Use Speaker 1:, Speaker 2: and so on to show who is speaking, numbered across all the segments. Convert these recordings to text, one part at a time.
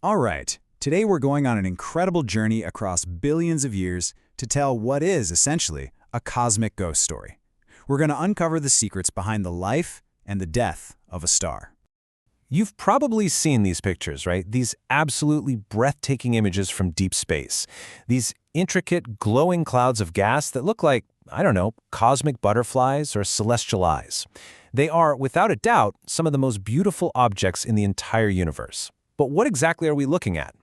Speaker 1: All right, today we're going on an incredible journey across billions of years to tell what is, essentially, a cosmic ghost story. We're going to uncover the secrets behind the life and the death of a star.
Speaker 2: You've probably seen these pictures, right? These absolutely breathtaking images from deep space. These intricate, glowing clouds of gas that look like, I don't know, cosmic butterflies or celestial eyes. They are, without a doubt, some of the most beautiful objects in the entire universe. But what exactly are we looking at?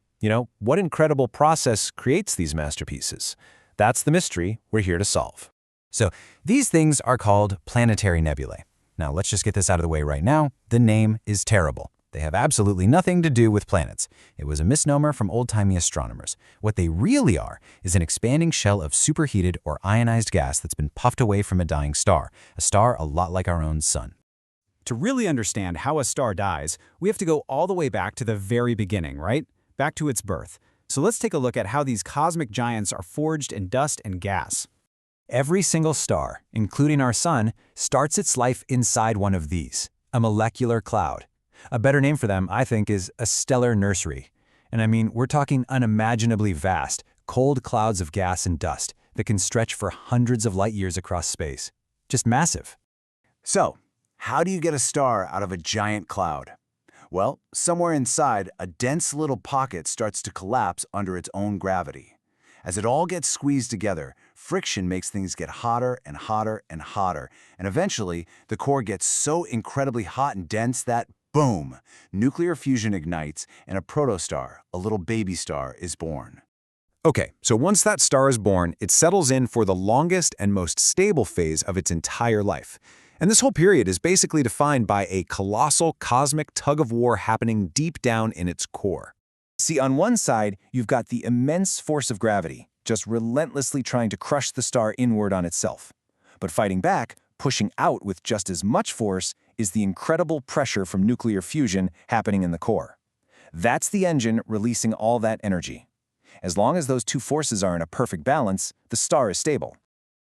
Speaker 2: What incredible process creates these masterpieces? That's the mystery we're here to solve.
Speaker 1: So, these things are called planetary nebulae. Now, let's just get this out of the way right now. The name is terrible. They have absolutely nothing to do with planets. It was a misnomer from old-timey astronomers. What they really are is an expanding shell of superheated or ionized gas that's been puffed away from a dying star, a star a lot like our own sun. To really understand how a star dies, we have to go all the way back to the very beginning, right? Back to its birth. So let's take a look at how these cosmic giants are forged in dust and gas. Every single star, including our sun, starts its life inside one of these, a molecular cloud. A better name for them, I think, is a stellar nursery. And I mean, we're talking unimaginably vast, cold clouds of gas and dust that can stretch for hundreds of light years across space. Just massive.
Speaker 3: So, how do you get a star out of a giant cloud? Well, somewhere inside, a dense little pocket starts to collapse under its own gravity. As it all gets squeezed together, friction makes things get hotter and hotter and hotter, and eventually, the core gets so incredibly hot and dense that, boom, nuclear fusion ignites and a protostar, a little baby star, is born.
Speaker 2: Okay, so once that star is born, it settles in for the longest and most stable phase of its entire life. And this whole period is basically defined by a colossal cosmic tug-of-war happening deep down in its core. See, on one side, you've got the immense force of gravity, just relentlessly trying to crush the star inward on itself. But fighting back, pushing out with just as much force, is the incredible pressure from nuclear fusion happening in the core. That's the engine releasing all that energy. As long as those two forces are in a perfect balance, the star is stable.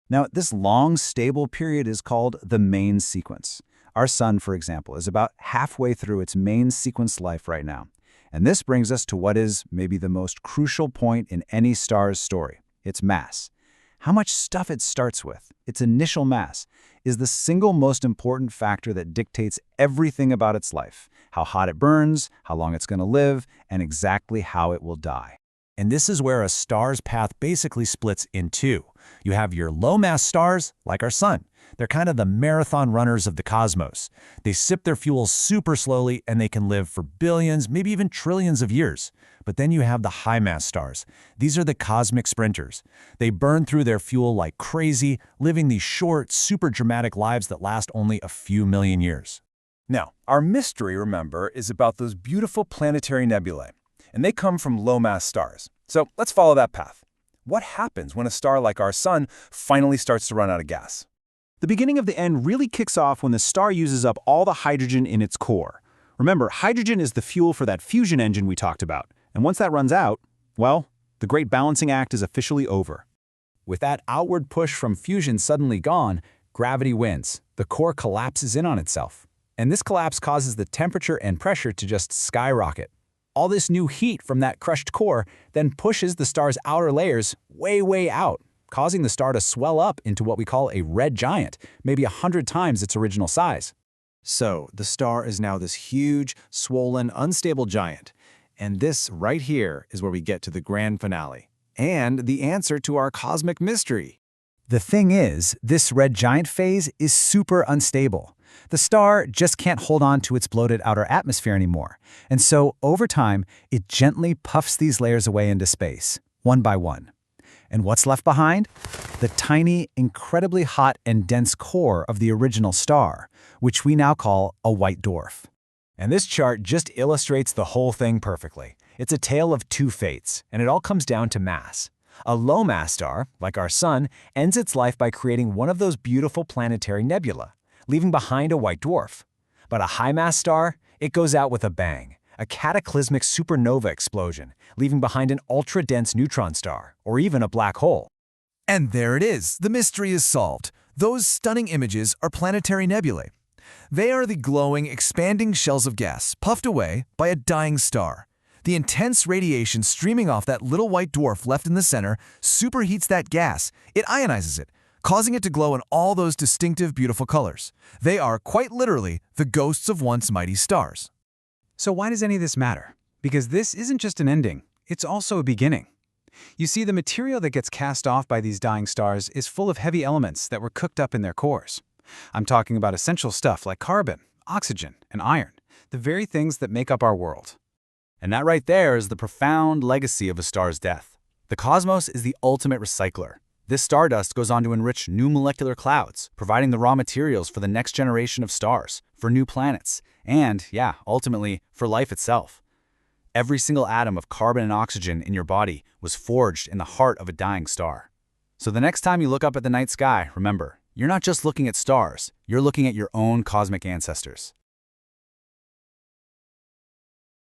Speaker 1: Now, this long, stable period is called the main sequence. Our sun, for example, is about halfway through its main sequence life right now. And this brings us to what is maybe the most crucial point in any star's story, its mass. How much stuff it starts with, its initial mass, is the single most important factor that dictates everything about its life, how hot it burns, how long it's going to live, and exactly how it will die. And this is where a star's path basically splits in two. You have your low-mass stars, like our sun. They're kind of the marathon runners of the cosmos. They sip their fuel super slowly, and they can live for billions, maybe even trillions of years. But then you have the high-mass stars. These are the cosmic sprinters. They burn through their fuel like crazy, living these short, super dramatic lives that last only a few million years.
Speaker 2: Now, our mystery, remember, is about those beautiful planetary nebulae. And they come from low-mass stars. So let's follow that path. What happens when a star like our sun finally starts to run out of gas?
Speaker 1: The beginning of the end really kicks off when the star uses up all the hydrogen in its core. Remember, hydrogen is the fuel for that fusion engine we talked about. And once that runs out, well, the great balancing act is officially over. With that outward push from fusion suddenly gone, gravity wins. The core collapses in on itself. And this collapse causes the temperature and pressure to just skyrocket. All this new heat from that crushed core then pushes the star's outer layers way, way out, causing the star to swell up into what we call a red giant, maybe 100 times its original size.
Speaker 3: So, the star is now this huge, swollen, unstable giant. And this right here is where we get to the grand finale, and the answer to our cosmic mystery.
Speaker 1: The thing is, this red giant phase is super unstable. The star just can't hold on to its bloated outer atmosphere anymore. And so, over time, it gently puffs these layers away into space, one by one. And what's left behind? The tiny, incredibly hot and dense core of the original star, which we now call a white dwarf. And this chart just illustrates the whole thing perfectly. It's a tale of two fates, and it all comes down to mass. A low-mass star, like our sun, ends its life by creating one of those beautiful planetary nebulae, leaving behind a white dwarf. But a high-mass star, it goes out with a bang, a cataclysmic supernova explosion, leaving behind an ultra-dense neutron star, or even a black hole.
Speaker 4: And there it is, the mystery is solved. Those stunning images are planetary nebulae. They are the glowing, expanding shells of gas puffed away by a dying star. The intense radiation streaming off that little white dwarf left in the center superheats that gas. It ionizes it, causing it to glow in all those distinctive, beautiful colors. They are, quite literally, the ghosts of once mighty stars.
Speaker 1: So why does any of this matter? Because this isn't just an ending, it's also a beginning. You see, the material that gets cast off by these dying stars is full of heavy elements that were cooked up in their cores. I'm talking about essential stuff like carbon, oxygen, and iron, the very things that make up our world.
Speaker 3: And that right there is the profound legacy of a star's death. The cosmos is the ultimate recycler. This stardust goes on to enrich new molecular clouds, providing the raw materials for the next generation of stars, for new planets, and, yeah, ultimately, for life itself. Every single atom of carbon and oxygen in your body was forged in the heart of a dying star. So the next time you look up at the night sky, remember, you're not just looking at stars, you're looking at your own cosmic ancestors.